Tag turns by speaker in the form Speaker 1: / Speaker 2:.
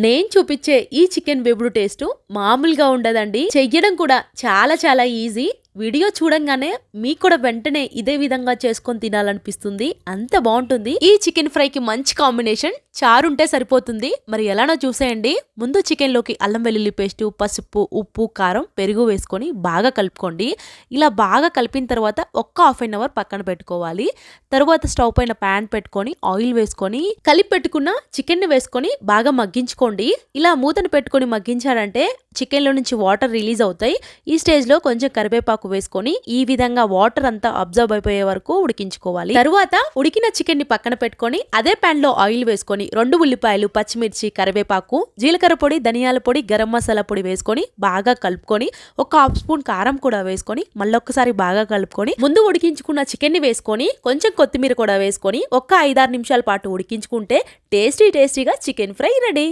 Speaker 1: నేను చూపించే ఈ చికెన్ బెబ్రూ టేస్ట్ మామూలుగా ఉండదండి. చెయ్యడం కూడా చాలా చాలా ఈజీ. వీడియో చూడంగానే మీకు కూడా వెంటనే ఇదే విధంగా చేసుకొని తినాలనిపిస్తుంది. అంత బాగుంటుంది. ఈ చికెన్ ఫ్రైకి మంచి కాంబినేషన్ చారు ఉంటే సరిపోతుంది. మరి ఎలానో చూసేయండి. ముందు చికెన్ లోకి అల్లం వెల్లుల్లి పేస్ట్, పసుపు, ఉప్పు, కారం, పెరుగు వేసుకొని బాగా కలుపుకోండి. ఇలా బాగా కలిపిన తర్వాత ఒక్క హాఫ్ అన్ అవర్ పక్కన పెట్టుకోవాలి. తర్వాత స్టవ్ పైన ప్యాన్ పెట్టుకొని ఆయిల్ వేసుకొని కలిపి పెట్టుకున్న చికెన్ ని వేసుకొని బాగా మగ్గించుకోండి. ఇలా మూతను పెట్టుకొని మగ్గించారంటే చికెన్ లో నుంచి వాటర్ రిలీజ్ అవుతాయి. ఈ స్టేజ్ లో కొంచెం కరివేపాకు వేసుకొని ఈ విధంగా వాటర్ అంతా అబ్జర్వ్ అయిపోయే వరకు ఉడికించుకోవాలి. తరువాత ఉడికిన చికెన్ ని పక్కన పెట్టుకొని అదే ప్యాన్ లో ఆయిల్ వేసుకొని 2 ఉల్లిపాయలు, పచ్చిమిర్చి, కరివేపాకు, జీలకర్ర పొడి, ధనియాల పొడి, గరం మసాలా పొడి వేసుకొని బాగా కలుపుకొని ఒక హాఫ్ స్పూన్ కారం కూడా వేసుకొని మళ్ళొక్కసారి బాగా కలుపుకొని ముందు ఉడికించుకున్న చికెన్ ని వేసుకొని కొంచెం కొత్తిమీర కూడా వేసుకొని ఒక 5-6 నిమిషాల పాటు ఉడికించుకుంటే టేస్టీగా చికెన్ ఫ్రై రెడీ.